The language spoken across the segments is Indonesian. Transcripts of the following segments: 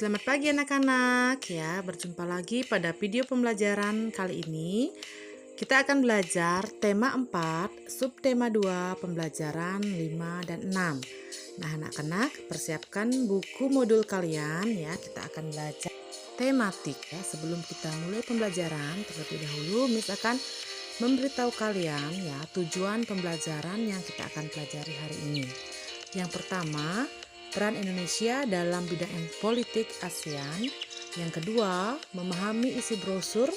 Selamat pagi anak-anak ya, berjumpa lagi pada video pembelajaran kali ini. Kita akan belajar tema 4, subtema 2, pembelajaran 5 dan 6. Nah anak-anak, persiapkan buku modul kalian ya, kita akan belajar tematik ya. Sebelum kita mulai pembelajaran, terlebih dahulu Miss akan memberitahu kalian ya tujuan pembelajaran yang kita akan pelajari hari ini. Yang pertama, peran Indonesia dalam bidang politik ASEAN. Yang kedua, memahami isi brosur.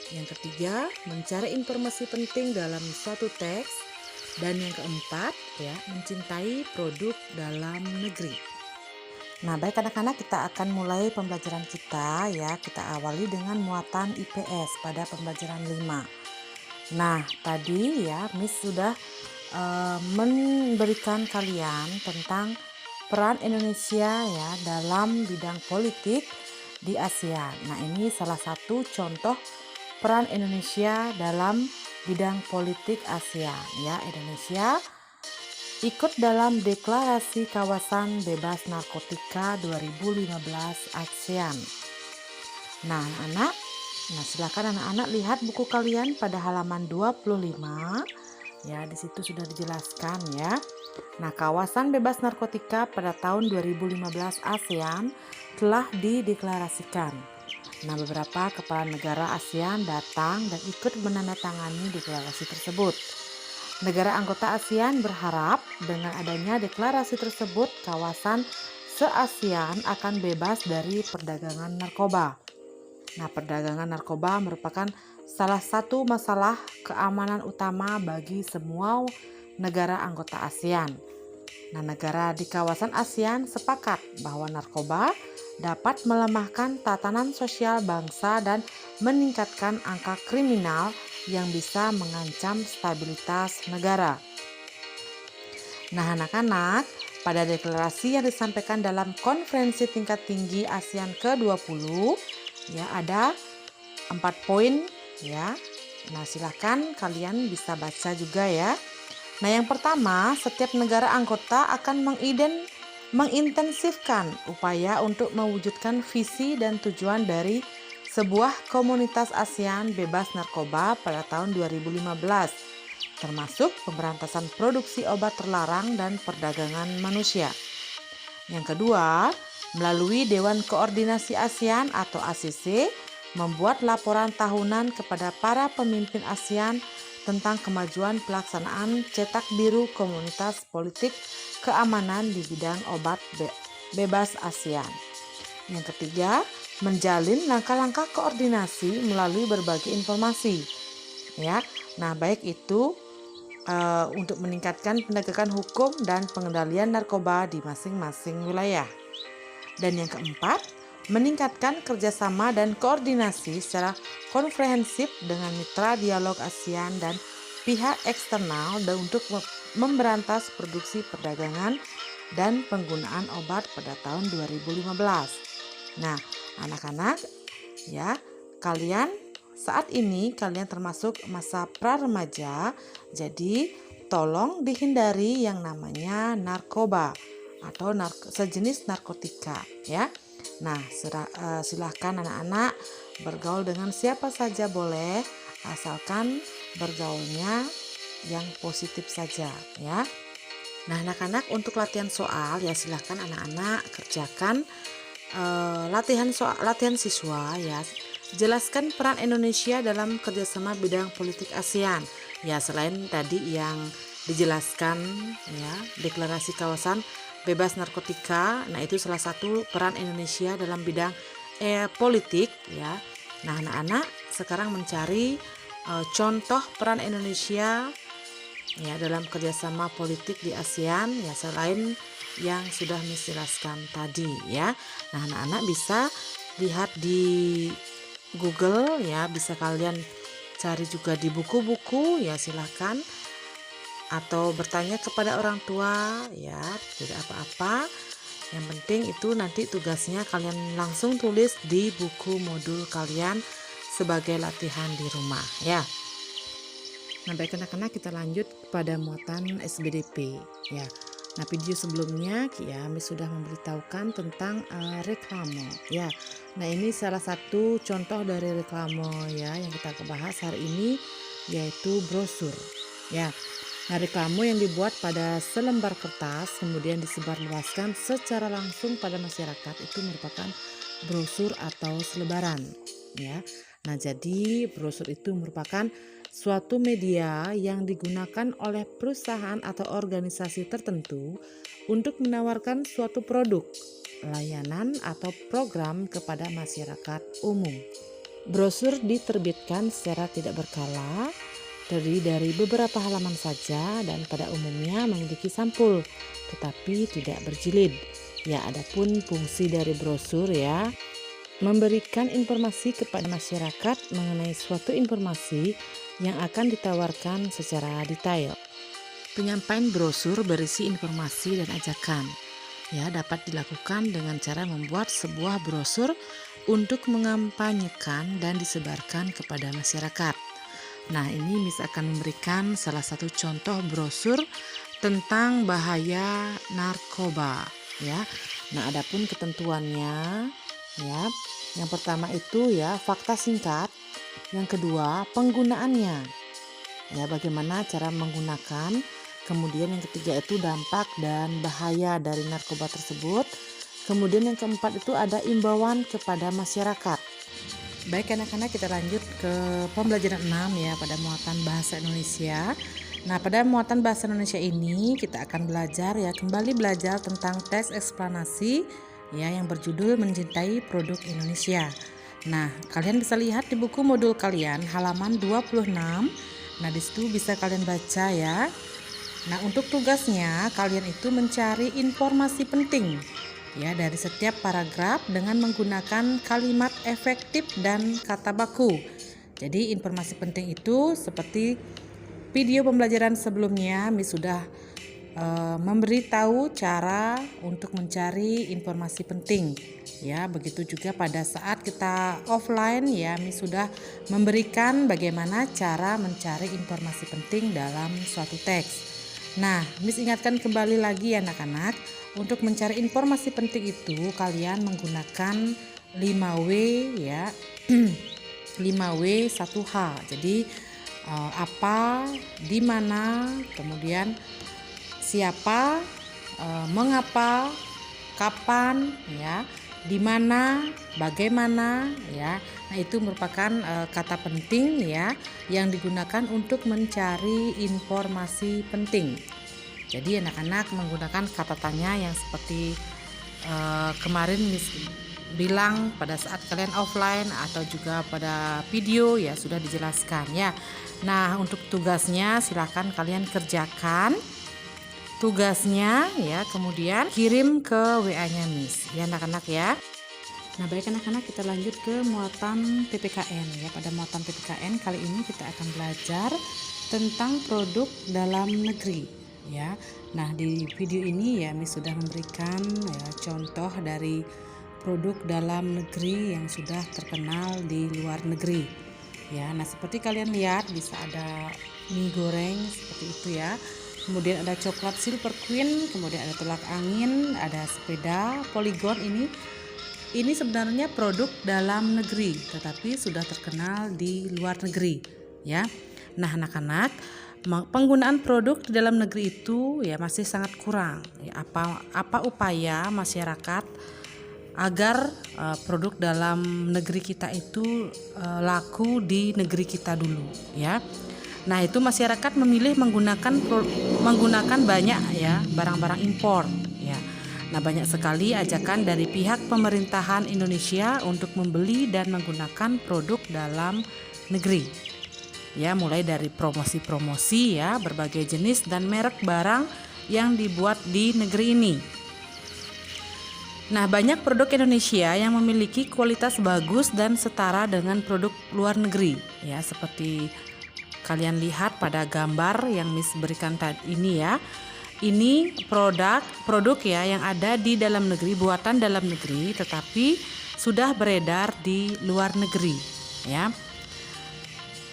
Yang ketiga, mencari informasi penting dalam suatu teks. Dan yang keempat, ya, mencintai produk dalam negeri. Nah, baik anak-anak, kita akan mulai pembelajaran kita ya. Kita awali dengan muatan IPS pada pembelajaran 5. Nah, tadi ya Miss sudah memberikan kalian tentang peran Indonesia ya dalam bidang politik di ASEAN. Nah, ini salah satu contoh peran Indonesia dalam bidang politik ASEAN ya. Indonesia ikut dalam Deklarasi Kawasan Bebas Narkotika 2015 ASEAN. Nah, silakan anak-anak lihat buku kalian pada halaman 25. Ya, di situ sudah dijelaskan ya. Nah, kawasan bebas narkotika pada tahun 2015 ASEAN telah dideklarasikan. Nah, beberapa kepala negara ASEAN datang dan ikut menandatangani deklarasi tersebut. Negara anggota ASEAN berharap dengan adanya deklarasi tersebut, kawasan se-ASEAN akan bebas dari perdagangan narkoba. Nah, perdagangan narkoba merupakan salah satu masalah keamanan utama bagi semua negara anggota ASEAN. Nah, negara di kawasan ASEAN sepakat bahwa narkoba dapat melemahkan tatanan sosial bangsa dan meningkatkan angka kriminal yang bisa mengancam stabilitas negara. Nah, anak-anak, pada deklarasi yang disampaikan dalam konferensi tingkat tinggi ASEAN ke-20 ya ada 4 poin ya. Nah, silakan kalian bisa baca juga ya. Nah, yang pertama, setiap negara anggota akan mengintensifkan upaya untuk mewujudkan visi dan tujuan dari sebuah komunitas ASEAN bebas narkoba pada tahun 2015, termasuk pemberantasan produksi obat terlarang dan perdagangan manusia. Yang kedua, melalui Dewan Koordinasi ASEAN atau ACC, membuat laporan tahunan kepada para pemimpin ASEAN tentang kemajuan pelaksanaan cetak biru komunitas politik keamanan di bidang obat bebas ASEAN. Yang ketiga, menjalin langkah-langkah koordinasi melalui berbagai informasi. Ya, nah baik itu untuk meningkatkan penegakan hukum dan pengendalian narkoba di masing-masing wilayah. Dan yang keempat, meningkatkan kerjasama dan koordinasi secara komprehensif dengan mitra dialog ASEAN dan pihak eksternal dan untuk memberantas produksi perdagangan dan penggunaan obat pada tahun 2015. Nah, anak-anak ya, saat ini kalian termasuk masa pra-remaja, jadi tolong dihindari yang namanya narkoba atau sejenis narkotika ya. Nah, silahkan anak-anak bergaul dengan siapa saja boleh, asalkan bergaulnya yang positif saja ya. Nah, anak-anak, untuk latihan soal ya silahkan anak-anak kerjakan latihan siswa ya. Jelaskan peran Indonesia dalam kerjasama bidang politik ASEAN. Ya, selain tadi yang dijelaskan ya, deklarasi kawasan bebas narkotika. Nah, itu salah satu peran Indonesia dalam bidang politik ya. Nah, anak-anak sekarang mencari contoh peran Indonesia ya dalam kerjasama politik di ASEAN ya, selain yang sudah Miss jelaskan tadi ya. Nah, anak-anak bisa lihat di Google ya, bisa kalian cari juga di buku-buku ya, silahkan, atau bertanya kepada orang tua ya, tidak apa-apa. Yang penting itu nanti tugasnya kalian langsung tulis di buku modul kalian sebagai latihan di rumah ya. Nah, baik anak-anak, kita lanjut pada muatan SBDP ya. Nah, video sebelumnya ya Miss sudah memberitahukan tentang reklame ya. Nah, ini salah satu contoh dari reklame ya yang kita bahas hari ini, yaitu brosur ya. Nah, reklame yang dibuat pada selembar kertas kemudian disebarluaskan secara langsung pada masyarakat itu merupakan brosur atau selebaran ya. Nah, jadi brosur itu merupakan suatu media yang digunakan oleh perusahaan atau organisasi tertentu untuk menawarkan suatu produk, layanan atau program kepada masyarakat umum. Brosur diterbitkan secara tidak berkala, terdiri dari beberapa halaman saja dan pada umumnya memiliki sampul, tetapi tidak berjilid. Ya, adapun fungsi dari brosur ya, memberikan informasi kepada masyarakat mengenai suatu informasi yang akan ditawarkan secara detail. Penyampaian brosur berisi informasi dan ajakan. Ya, dapat dilakukan dengan cara membuat sebuah brosur untuk mengampanyekan dan disebarkan kepada masyarakat. Nah, ini Miss akan memberikan salah satu contoh brosur tentang bahaya narkoba ya. Nah, adapun ketentuannya ya. Yang pertama itu ya fakta singkat, yang kedua penggunaannya. Ya, bagaimana cara menggunakan. Kemudian yang ketiga itu dampak dan bahaya dari narkoba tersebut. Kemudian yang keempat itu ada imbauan kepada masyarakat. Baik anak-anak, kita lanjut ke pembelajaran 6 ya pada muatan bahasa Indonesia. Nah, pada muatan bahasa Indonesia ini kita akan belajar ya kembali belajar tentang teks eksplanasi ya yang berjudul Mencintai Produk Indonesia. Nah, kalian bisa lihat di buku modul kalian halaman 26. Nah, di situ bisa kalian baca ya. Nah, untuk tugasnya kalian itu mencari informasi penting ya dari setiap paragraf dengan menggunakan kalimat efektif dan kata baku. Jadi informasi penting itu seperti video pembelajaran sebelumnya Miss sudah memberitahu cara untuk mencari informasi penting ya. Begitu juga pada saat kita offline ya, Miss sudah memberikan bagaimana cara mencari informasi penting dalam suatu teks. Nah, Miss ingatkan kembali lagi anak-anak, untuk mencari informasi penting itu kalian menggunakan 5W ya. 5W 1H. Jadi apa, di mana, kemudian siapa, mengapa, kapan ya, di mana, bagaimana ya. Nah, itu merupakan kata penting ya yang digunakan untuk mencari informasi penting. Jadi anak-anak menggunakan kata tanya yang seperti kemarin Miss bilang pada saat kalian offline atau juga pada video ya sudah dijelaskan ya. Nah, untuk tugasnya silakan kalian kerjakan tugasnya ya, kemudian kirim ke WA-nya Miss ya anak-anak ya. Nah, baik anak-anak, kita lanjut ke muatan PPKN ya. Pada muatan PPKN kali ini kita akan belajar tentang produk dalam negeri ya. Nah, di video ini ya Miss sudah memberikan ya contoh dari produk dalam negeri yang sudah terkenal di luar negeri ya. Nah, seperti kalian lihat bisa ada mie goreng seperti itu ya. Kemudian ada coklat Silver Queen, kemudian ada telak angin, ada sepeda Polygon. Ini sebenarnya produk dalam negeri tetapi sudah terkenal di luar negeri ya. Nah, anak-anak, penggunaan produk di dalam negeri itu ya masih sangat kurang ya. Apa upaya masyarakat agar produk dalam negeri kita itu laku di negeri kita dulu ya. Nah, itu masyarakat memilih menggunakan banyak ya barang-barang impor ya. Nah, banyak sekali ajakan dari pihak pemerintahan Indonesia untuk membeli dan menggunakan produk dalam negeri. Ya, mulai dari promosi-promosi ya, berbagai jenis dan merek barang yang dibuat di negeri ini. Nah, banyak produk Indonesia yang memiliki kualitas bagus dan setara dengan produk luar negeri ya, seperti kalian lihat pada gambar yang Miss berikan tadi ini ya. Ini produk ya yang ada di dalam negeri, buatan dalam negeri tetapi sudah beredar di luar negeri ya.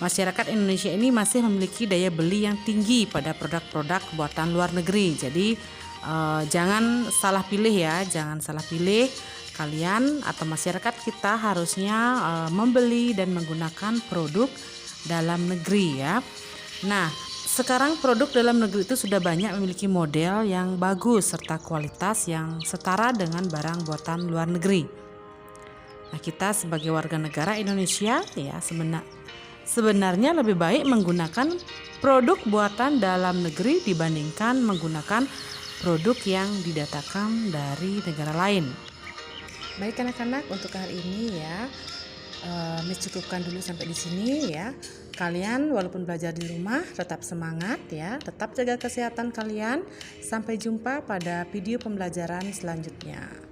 Masyarakat Indonesia ini masih memiliki daya beli yang tinggi pada produk-produk buatan luar negeri. Jadi Jangan salah pilih ya, jangan salah pilih. Kalian atau masyarakat kita harusnya membeli dan menggunakan produk dalam negeri ya. Nah, sekarang produk dalam negeri itu sudah banyak memiliki model yang bagus serta kualitas yang setara dengan barang buatan luar negeri. Nah, kita sebagai warga negara Indonesia ya sebenarnya lebih baik menggunakan produk buatan dalam negeri dibandingkan menggunakan produk yang didatangkan dari negara lain. Baik anak-anak, untuk hari ini ya Miss cukupkan dulu sampai di sini ya. Kalian walaupun belajar di rumah tetap semangat ya, tetap jaga kesehatan kalian. Sampai jumpa pada video pembelajaran selanjutnya.